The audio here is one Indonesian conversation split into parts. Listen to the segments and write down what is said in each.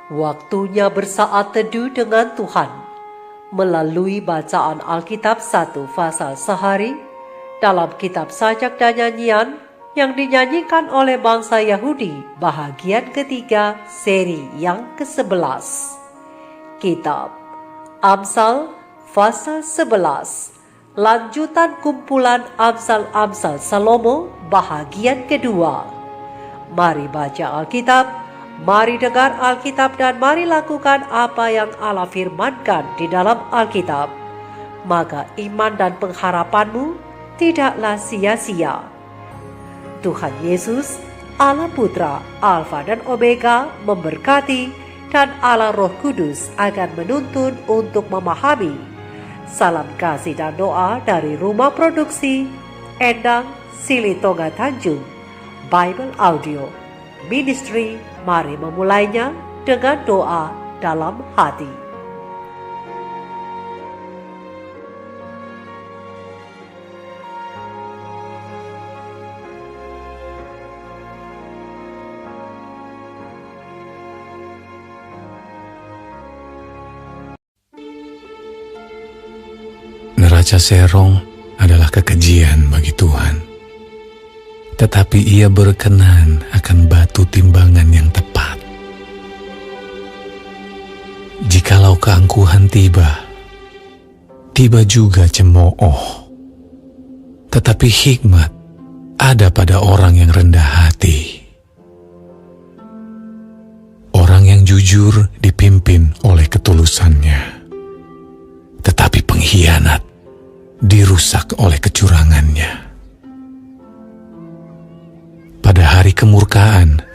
Waktunya bersaat teduh dengan Tuhan melalui bacaan Alkitab 1 pasal sehari dalam kitab sajak dan nyanyian yang dinyanyikan oleh bangsa Yahudi bahagian ketiga seri yang ke-11. Kitab Amsal pasal 11, lanjutan kumpulan Amsal-Amsal Salomo bahagian kedua. Mari baca Alkitab, mari dengar Alkitab, dan mari lakukan apa yang Allah firmankan di dalam Alkitab. Maka iman dan pengharapanmu tidaklah sia-sia. Tuhan Yesus, Allah Putra, Alfa dan Omega memberkati, dan Allah Roh Kudus akan menuntun untuk memahami. Salam kasih dan doa dari Rumah Produksi Endang Silitonga Tanjung Bible Audio Ministry. Mari memulainya dengan doa dalam hati. Neraca serong adalah kekejian bagi Tuhan, tetapi Ia berkenan akan batu timbangan yang tepat. Jikalau keangkuhan tiba juga cemooh, tetapi hikmat ada pada orang yang rendah hati. Orang yang jujur dipimpin oleh ketulusannya, tetapi pengkhianat dirusak oleh kecurangannya. Pada hari kemurkaan,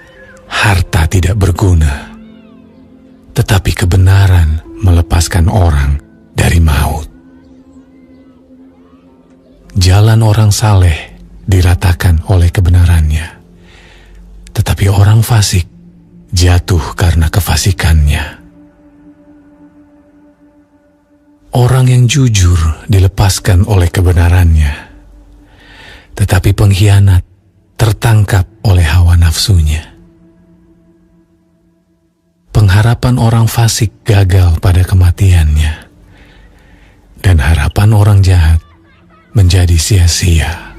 harta tidak berguna, tetapi kebenaran melepaskan orang dari maut. Jalan orang saleh diratakan oleh kebenarannya, tetapi orang fasik jatuh karena kefasikannya. Orang yang jujur dilepaskan oleh kebenarannya, tetapi pengkhianat tertangkap oleh hawa nafsunya. Pengharapan orang fasik gagal pada kematiannya, dan harapan orang jahat menjadi sia-sia.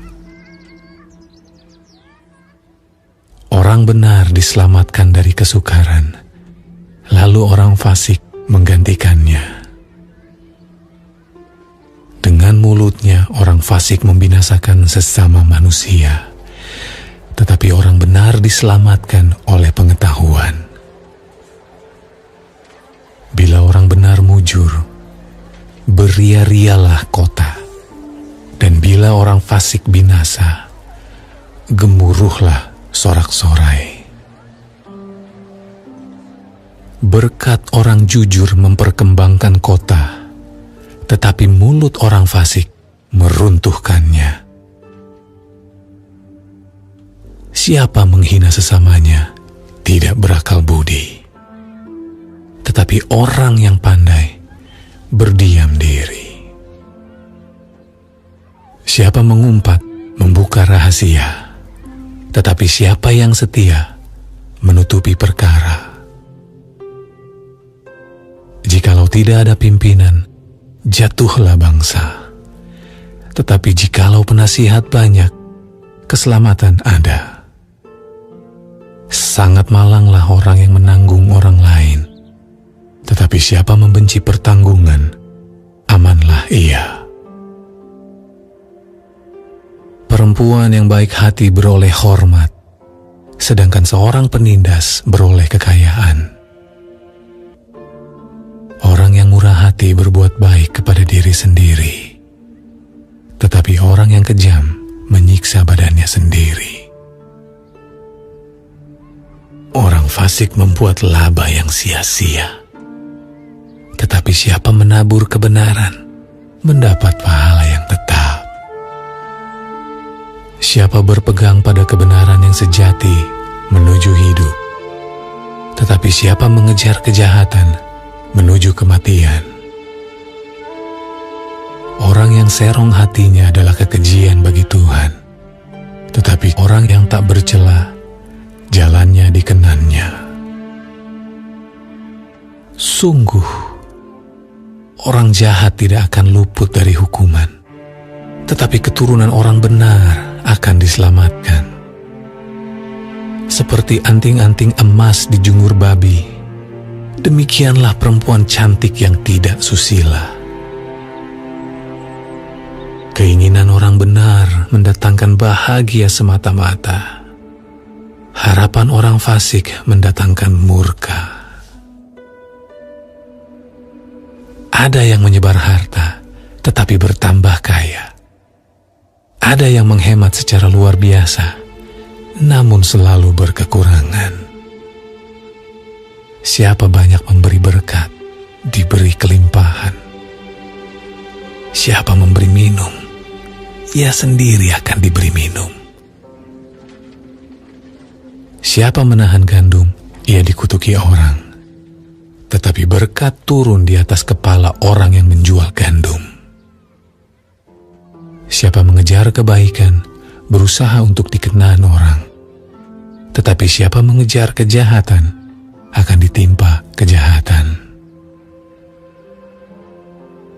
Orang benar diselamatkan dari kesukaran, lalu orang fasik menggantikannya. Dengan mulutnya orang fasik membinasakan sesama manusia, tetapi orang benar diselamatkan oleh pengetahuan. Bila orang benar mujur, beria-rialah kota, dan bila orang fasik binasa, gemuruhlah sorak-sorai. Berkat orang jujur memperkembangkan kota, tetapi mulut orang fasik meruntuhkannya. Siapa menghina sesamanya tidak berakal budi, tetapi orang yang pandai berdiam diri. Siapa mengumpat membuka rahasia, tetapi siapa yang setia menutupi perkara. Jikalau tidak ada pimpinan, jatuhlah bangsa, tetapi jikalau penasihat banyak, keselamatan ada. Sangat malanglah orang yang menanggung orang lain, tetapi siapa membenci pertanggungan, amanlah ia. Perempuan yang baik hati beroleh hormat, sedangkan seorang penindas beroleh kekayaan. Orang yang murah hati berbuat baik kepada diri sendiri, tetapi orang yang kejam menyiksa badannya sendiri. Orang fasik membuat laba yang sia-sia, tetapi siapa menabur kebenaran mendapat pahala yang tetap. Siapa berpegang pada kebenaran yang sejati menuju hidup, tetapi siapa mengejar kejahatan menuju kematian. Orang yang serong hatinya adalah kekejian bagi Tuhan, tetapi orang yang tak bercela, jalannya dikenannya. Sungguh, orang jahat tidak akan luput dari hukuman, tetapi keturunan orang benar akan diselamatkan. Seperti anting-anting emas dijungur babi, demikianlah perempuan cantik yang tidak susila. Keinginan orang benar mendatangkan bahagia semata-mata. Harapan orang fasik mendatangkan murka. Ada yang menyebar harta, tetapi bertambah kaya. Ada yang menghemat secara luar biasa, namun selalu berkekurangan. Siapa banyak memberi berkat, diberi kelimpahan. Siapa memberi minum, ia sendiri akan diberi minum. Siapa menahan gandum, ia dikutuki orang. Tetapi berkat turun di atas kepala orang yang menjual gandum. Siapa mengejar kebaikan, berusaha untuk dikenal orang. Tetapi siapa mengejar kejahatan, akan ditimpa kejahatan.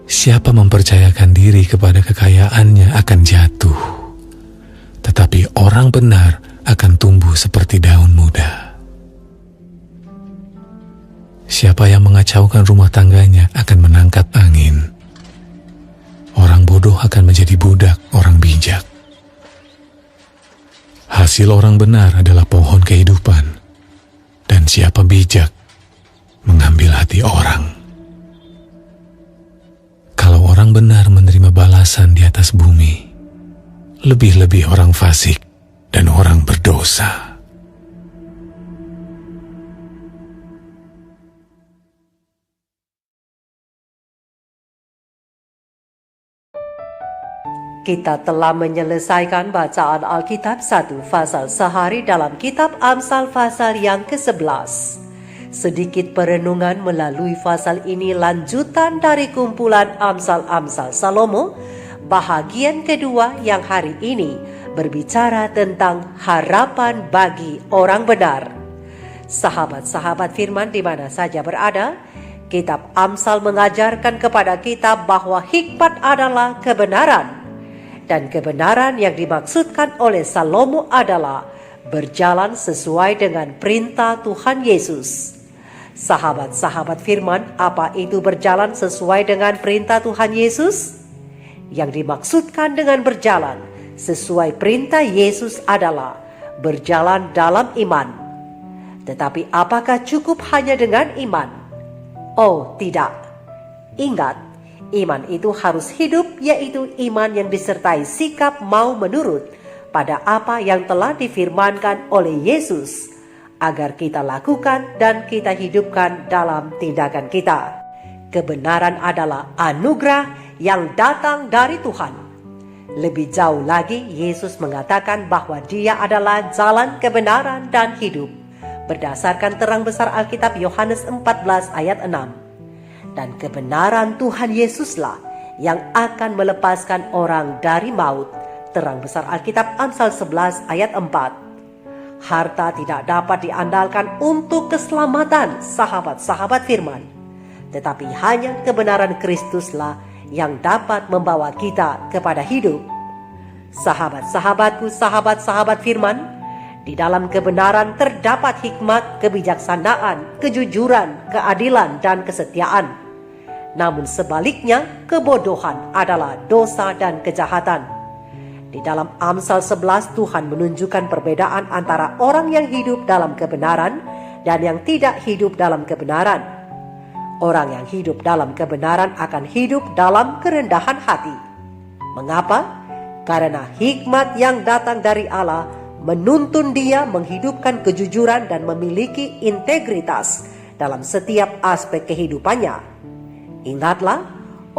Siapa mempercayakan diri kepada kekayaannya akan jatuh. Tetapi orang benar akan tumbuh seperti daun muda. Siapa yang mengacaukan rumah tangganya akan menangkap angin. Orang bodoh akan menjadi budak orang bijak. Hasil orang benar adalah pohon kehidupan, dan siapa bijak mengambil hati orang. Kalau orang benar menerima balasan di atas bumi, lebih-lebih orang fasik dan orang berdosa. Kita telah menyelesaikan bacaan Alkitab 1 Fasal sehari dalam kitab Amsal Fasal yang ke-11. Sedikit perenungan melalui fasal ini lanjutan dari kumpulan Amsal-Amsal Salomo, bahagian kedua yang hari ini berbicara tentang harapan bagi orang benar. Sahabat-sahabat firman di mana saja berada, kitab Amsal mengajarkan kepada kita bahwa hikmat adalah kebenaran. Dan kebenaran yang dimaksudkan oleh Salomo adalah berjalan sesuai dengan perintah Tuhan Yesus. Sahabat-sahabat firman, apa itu berjalan sesuai dengan perintah Tuhan Yesus? Yang dimaksudkan dengan berjalan sesuai perintah Yesus adalah berjalan dalam iman. Tetapi apakah cukup hanya dengan iman? Oh, tidak. Ingat, iman itu harus hidup, yaitu iman yang disertai sikap mau menurut pada apa yang telah difirmankan oleh Yesus, agar kita lakukan dan kita hidupkan dalam tindakan kita. Kebenaran adalah anugerah yang datang dari Tuhan. Lebih jauh lagi, Yesus mengatakan bahwa Dia adalah jalan kebenaran dan hidup, berdasarkan terang besar Alkitab Yohanes 14 ayat 6. Dan kebenaran Tuhan Yesuslah yang akan melepaskan orang dari maut. Terang besar Alkitab Amsal 11 ayat 4. Harta tidak dapat diandalkan untuk keselamatan sahabat-sahabat firman. Tetapi hanya kebenaran Kristuslah yang dapat membawa kita kepada hidup. Sahabat-sahabatku, sahabat-sahabat firman, di dalam kebenaran terdapat hikmat, kebijaksanaan, kejujuran, keadilan, dan kesetiaan. Namun sebaliknya, kebodohan adalah dosa dan kejahatan. Di dalam Amsal 11, Tuhan menunjukkan perbedaan antara orang yang hidup dalam kebenaran dan yang tidak hidup dalam kebenaran. Orang yang hidup dalam kebenaran akan hidup dalam kerendahan hati. Mengapa? Karena hikmat yang datang dari Allah menuntun dia menghidupkan kejujuran dan memiliki integritas dalam setiap aspek kehidupannya. Ingatlah,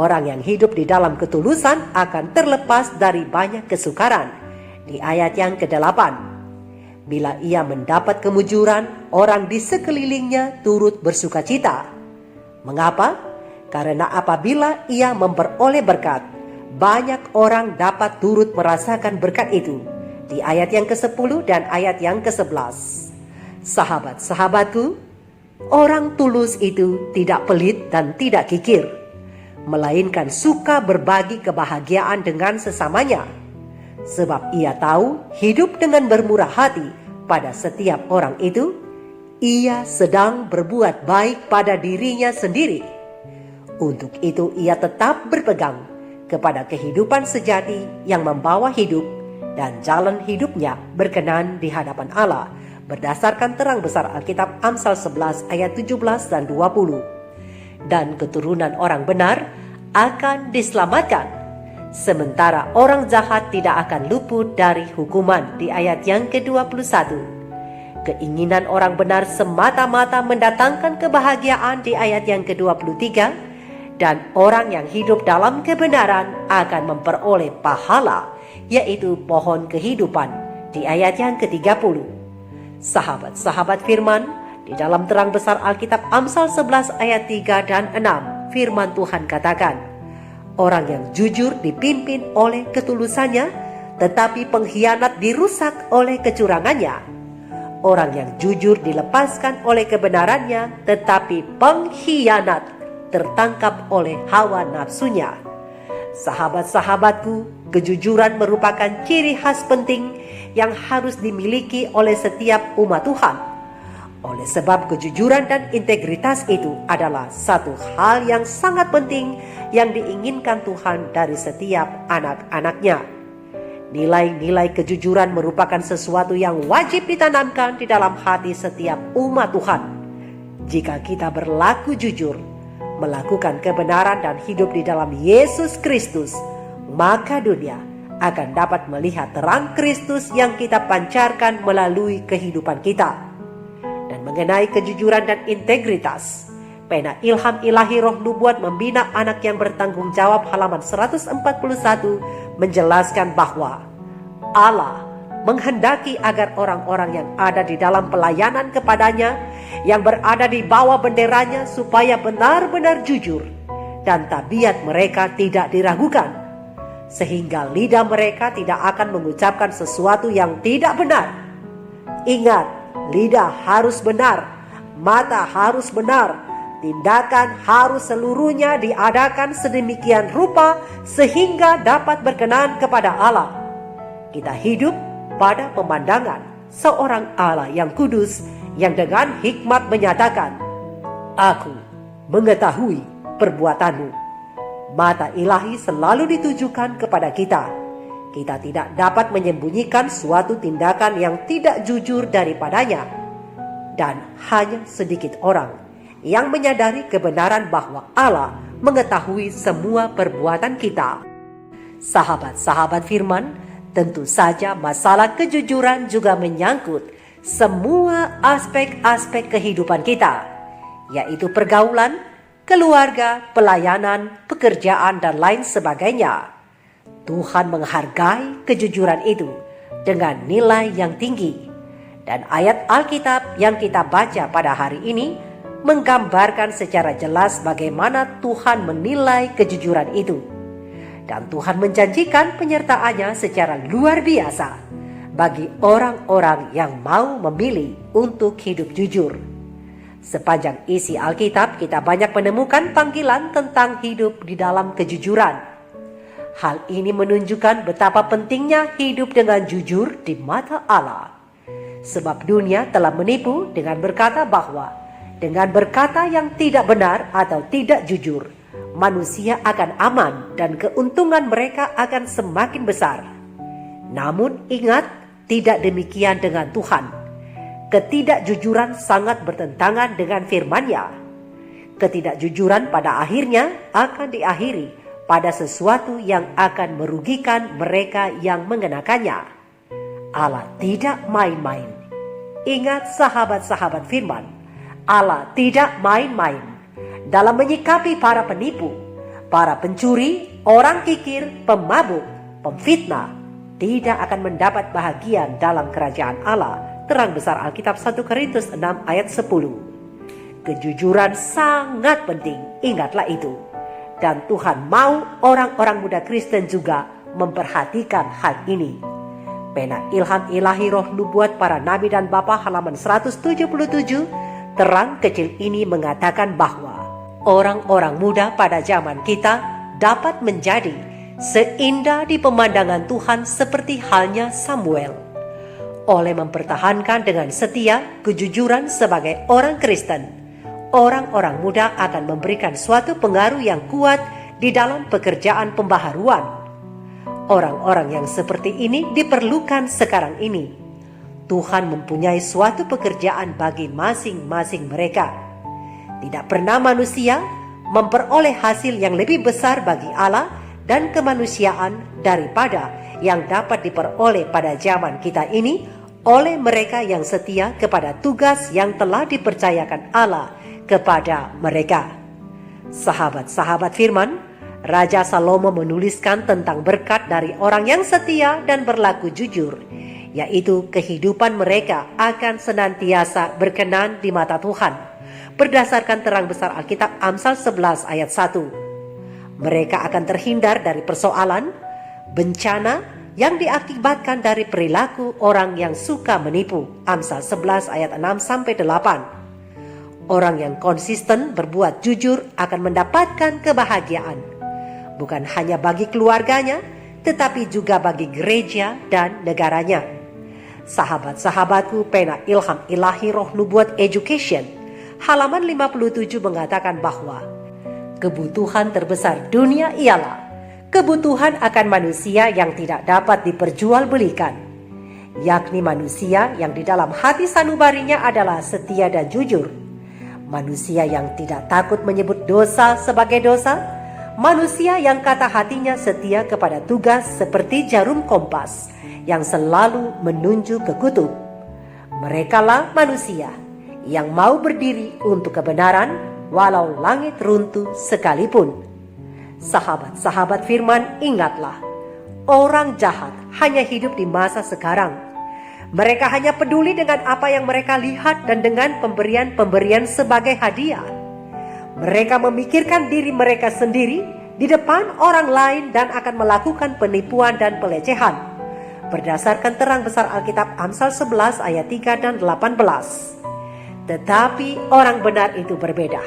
orang yang hidup di dalam ketulusan akan terlepas dari banyak kesukaran. Di ayat yang ke-8, bila ia mendapat kemujuran, orang di sekelilingnya turut bersuka cita. Mengapa? Karena apabila ia memperoleh berkat, banyak orang dapat turut merasakan berkat itu. Di ayat yang ke-10 dan ayat yang ke-11. Sahabat-sahabatku, Orang tulus itu tidak pelit dan tidak kikir, melainkan suka berbagi kebahagiaan dengan sesamanya. Sebab ia tahu hidup dengan bermurah hati pada setiap orang itu, ia sedang berbuat baik pada dirinya sendiri. Untuk itu ia tetap berpegang kepada kehidupan sejati yang membawa hidup dan jalan hidupnya berkenan di hadapan Allah, berdasarkan terang besar Alkitab Amsal 11 ayat 17 dan 20. Dan keturunan orang benar akan diselamatkan, sementara orang jahat tidak akan luput dari hukuman di ayat yang ke-21. Keinginan orang benar semata-mata mendatangkan kebahagiaan di ayat yang ke-23, dan orang yang hidup dalam kebenaran akan memperoleh pahala, yaitu pohon kehidupan di ayat yang ke-30. Sahabat-sahabat firman, di dalam terang besar Alkitab Amsal 11 ayat 3 dan 6, firman Tuhan katakan, orang yang jujur dipimpin oleh ketulusannya, tetapi pengkhianat dirusak oleh kecurangannya. Orang yang jujur dilepaskan oleh kebenarannya, tetapi pengkhianat tertangkap oleh hawa nafsunya. Sahabat-sahabatku, kejujuran merupakan ciri khas penting yang harus dimiliki oleh setiap umat Tuhan. Oleh sebab kejujuran dan integritas itu adalah satu hal yang sangat penting yang diinginkan Tuhan dari setiap anak-anaknya. Nilai-nilai kejujuran merupakan sesuatu yang wajib ditanamkan di dalam hati setiap umat Tuhan. Jika kita berlaku jujur, melakukan kebenaran dan hidup di dalam Yesus Kristus, maka dunia akan dapat melihat terang Kristus yang kita pancarkan melalui kehidupan kita. Dan mengenai kejujuran dan integritas, pena ilham ilahi roh nubuat membina anak yang bertanggung jawab halaman 141 menjelaskan bahwa Allah menghendaki agar orang-orang yang ada di dalam pelayanan kepadanya, yang berada di bawah benderanya, supaya benar-benar jujur dan tabiat mereka tidak diragukan, sehingga lidah mereka tidak akan mengucapkan sesuatu yang tidak benar. Ingat, lidah harus benar, mata harus benar, tindakan harus seluruhnya diadakan sedemikian rupa sehingga dapat berkenan kepada Allah. Kita hidup pada pemandangan seorang Allah yang kudus, yang dengan hikmat menyatakan, "Aku mengetahui perbuatanmu." Mata ilahi selalu ditujukan kepada kita. Kita tidak dapat menyembunyikan suatu tindakan yang tidak jujur daripadanya. Dan hanya sedikit orang yang menyadari kebenaran bahwa Allah mengetahui semua perbuatan kita. Sahabat-sahabat firman, tentu saja masalah kejujuran juga menyangkut semua aspek-aspek kehidupan kita, yaitu pergaulan, keluarga, pelayanan, pekerjaan, dan lain sebagainya. Tuhan menghargai kejujuran itu dengan nilai yang tinggi. Dan ayat Alkitab yang kita baca pada hari ini menggambarkan secara jelas bagaimana Tuhan menilai kejujuran itu. Dan Tuhan menjanjikan penyertaannya secara luar biasa bagi orang-orang yang mau memilih untuk hidup jujur. Sepanjang isi Alkitab, kita banyak menemukan panggilan tentang hidup di dalam kejujuran. Hal ini menunjukkan betapa pentingnya hidup dengan jujur di mata Allah. Sebab dunia telah menipu dengan berkata bahwa dengan berkata yang tidak benar atau tidak jujur, manusia akan aman dan keuntungan mereka akan semakin besar. Namun ingat, tidak demikian dengan Tuhan. Ketidakjujuran sangat bertentangan dengan firman-Nya. Ketidakjujuran pada akhirnya akan diakhiri pada sesuatu yang akan merugikan mereka yang mengenakannya. Allah tidak main-main. Ingat sahabat-sahabat firman, Allah tidak main-main dalam menyikapi para penipu, para pencuri, orang kikir, pemabuk, pemfitnah. Tidak akan mendapat bahagian dalam kerajaan Allah. Terang besar Alkitab 1 Korintus 6 ayat 10. Kejujuran sangat penting, ingatlah itu. Dan Tuhan mau orang-orang muda Kristen juga memperhatikan hal ini. Pena ilham ilahi roh nubuat para nabi dan bapa halaman 177 terang kecil ini mengatakan bahwa orang-orang muda pada zaman kita dapat menjadi seindah di pemandangan Tuhan seperti halnya Samuel. Oleh mempertahankan dengan setia kejujuran sebagai orang Kristen, orang-orang muda akan memberikan suatu pengaruh yang kuat di dalam pekerjaan pembaharuan. Orang-orang yang seperti ini diperlukan sekarang ini. Tuhan mempunyai suatu pekerjaan bagi masing-masing mereka. Tidak pernah manusia memperoleh hasil yang lebih besar bagi Allah dan kemanusiaan daripada yang dapat diperoleh pada zaman kita ini oleh mereka yang setia kepada tugas yang telah dipercayakan Allah kepada mereka. Sahabat-sahabat firman, Raja Salomo menuliskan tentang berkat dari orang yang setia dan berlaku jujur, yaitu kehidupan mereka akan senantiasa berkenan di mata Tuhan, berdasarkan terang besar Alkitab Amsal 11 ayat 1. Mereka akan terhindar dari persoalan, bencana yang diakibatkan dari perilaku orang yang suka menipu, Amsal 11 ayat 6-8. Orang yang konsisten berbuat jujur akan mendapatkan kebahagiaan, bukan hanya bagi keluarganya, tetapi juga bagi gereja dan negaranya. Sahabat-sahabatku, pena Ilham Ilahi Roh Nubuat Education halaman 57 mengatakan bahwa kebutuhan terbesar dunia ialah kebutuhan akan manusia yang tidak dapat diperjualbelikan, yakni manusia yang di dalam hati sanubarinya adalah setia dan jujur, manusia yang tidak takut menyebut dosa sebagai dosa, manusia yang kata hatinya setia kepada tugas seperti jarum kompas yang selalu menunjuk ke kutub. Merekalah manusia yang mau berdiri untuk kebenaran walau langit runtuh sekalipun. Sahabat-sahabat firman, ingatlah, orang jahat hanya hidup di masa sekarang. Mereka hanya peduli dengan apa yang mereka lihat dan dengan pemberian-pemberian sebagai hadiah. Mereka memikirkan diri mereka sendiri di depan orang lain dan akan melakukan penipuan dan pelecehan, berdasarkan terang besar Alkitab Amsal 11 ayat 3 dan 18. Tetapi orang benar itu berbeda.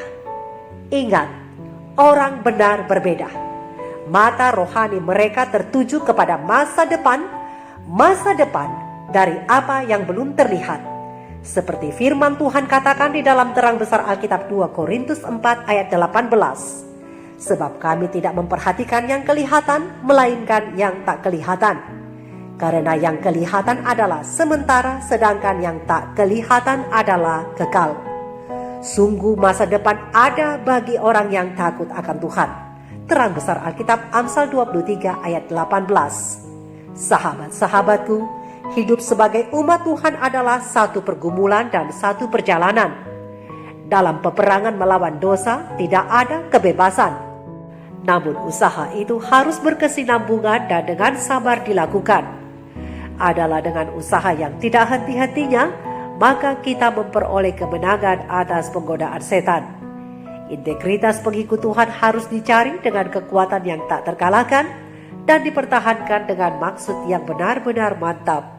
Ingat, orang benar berbeda. Mata rohani mereka tertuju kepada masa depan dari apa yang belum terlihat. Seperti firman Tuhan katakan di dalam terang besar Alkitab 2 Korintus 4 ayat 18. Sebab kami tidak memperhatikan yang kelihatan, melainkan yang tak kelihatan. Karena yang kelihatan adalah sementara, sedangkan yang tak kelihatan adalah kekal. Sungguh masa depan ada bagi orang yang takut akan Tuhan. Terang besar Alkitab Amsal 23 ayat 18. Sahabat-sahabatku, hidup sebagai umat Tuhan adalah satu pergumulan dan satu perjalanan. Dalam peperangan melawan dosa tidak ada kebebasan. Namun usaha itu harus berkesinambungan dan dengan sabar dilakukan. Adalah dengan usaha yang tidak henti-hentinya, maka kita memperoleh kemenangan atas penggodaan setan. Integritas pengikut Tuhan harus dicari dengan kekuatan yang tak terkalahkan dan dipertahankan dengan maksud yang benar-benar mantap.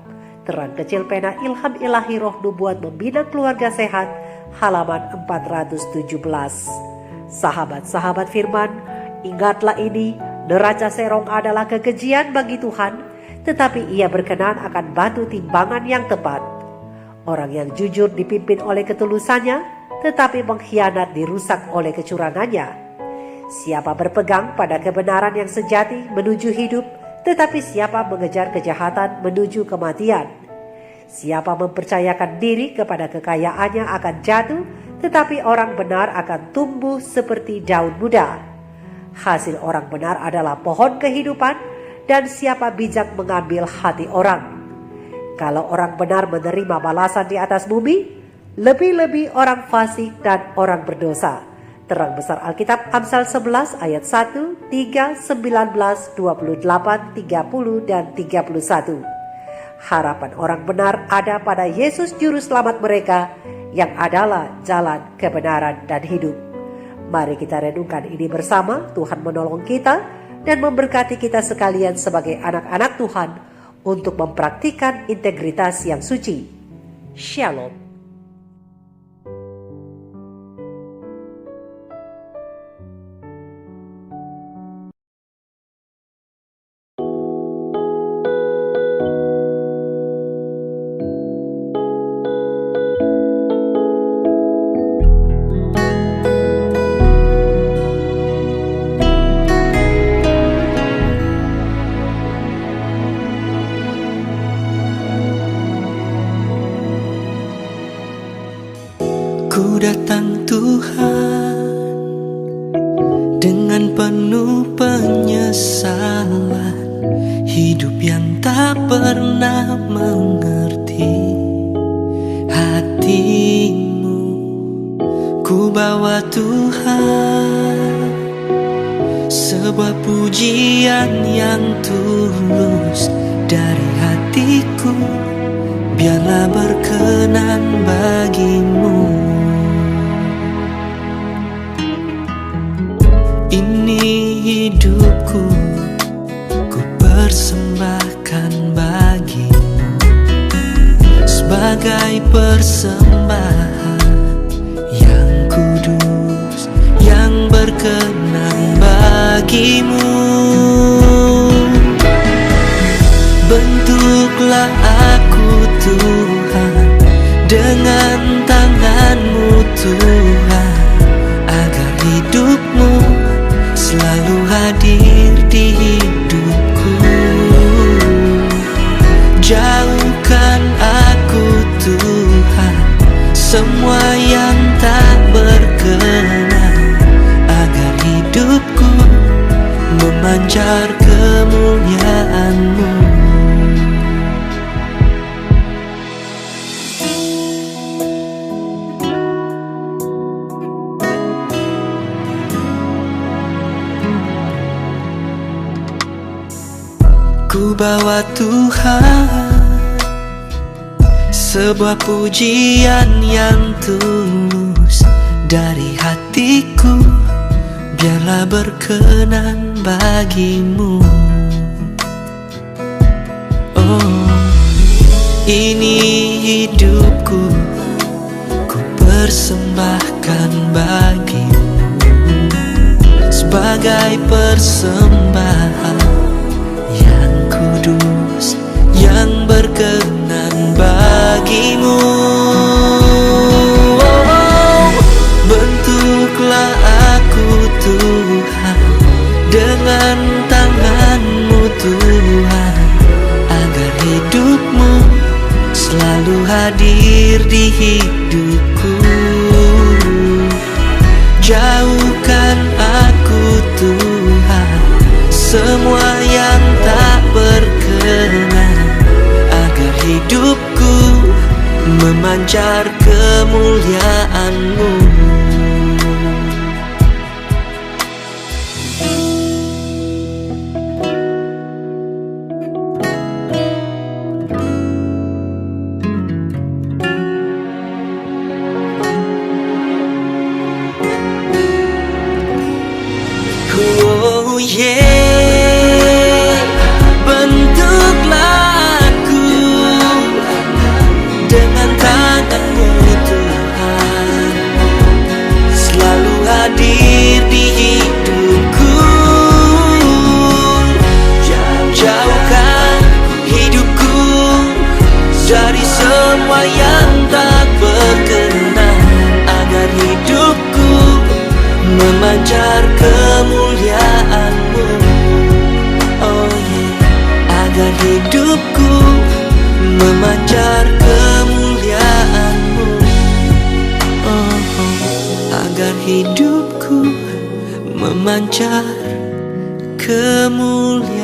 Terang kecil pena Ilham Ilahi Roh Nubuat Membina Keluarga Sehat halaman 417. Sahabat-sahabat firman, ingatlah ini, neraca serong adalah kekejian bagi Tuhan, tetapi ia berkenan akan batu timbangan yang tepat. Orang yang jujur dipimpin oleh ketulusannya, tetapi mengkhianat dirusak oleh kecurangannya. Siapa berpegang pada kebenaran yang sejati menuju hidup, tetapi siapa mengejar kejahatan menuju kematian. Siapa mempercayakan diri kepada kekayaannya akan jatuh, tetapi orang benar akan tumbuh seperti daun muda. Hasil orang benar adalah pohon kehidupan, dan siapa bijak mengambil hati orang. Kalau orang benar menerima balasan di atas bumi, lebih-lebih orang fasik dan orang berdosa. Terang besar Alkitab Amsal 11 ayat 1, 3, 19, 28, 30, dan 31. Harapan orang benar ada pada Yesus Juru Selamat mereka yang adalah jalan kebenaran dan hidup. Mari kita renungkan ini bersama. Tuhan menolong kita dan memberkati kita sekalian sebagai anak-anak Tuhan untuk mempraktikkan integritas yang suci. Shalom. Tuhan dengan penuh penyesalan, hidup yang tak pernah mengerti hatimu. Ku bawa Tuhan sebuah pujian yang tulus dari hatiku, biarlah berkenan bagimu. Ini hidupku, ku persembahkan bagimu sebagai persembahan yang kudus, yang berkenan bagimu. Bentuklah aku Tuhan dengan tangan-Mu Tuhan, agar hidupmu selalu hadir di hidupku. Jauhkan aku Tuhan semua yang tak berkenan, agar hidupku memancar kemuliaan-Mu. Ku bawa Tuhan sebuah pujian yang tulus dari hatiku, biarlah berkenan bagimu. Oh, ini hidupku, ku persembahkan bagimu sebagai persembahan yang kudus, yang berkenan bagimu. Oh, bentuklah aku Tuhan dengan tangan-Mu Tuhan, agar hidupmu selalu hadir di hidupku. Jauhkan aku Tuhan semua yang tak berkenan, agar hidupku memancar kemuliaan-Mu. Oh yeah, bentuklah aku dengan tangan-Mu Tuhan, selalu hadir di hidupku. Jauhkan hidupku dari semua yang tak berkenan, agar hidupku memancar kemuliaan-Mu. Oh yeah, agar hidupku memancar kemuliaan-Mu. Oh, agar hidupku memancar kemuliaan-Mu.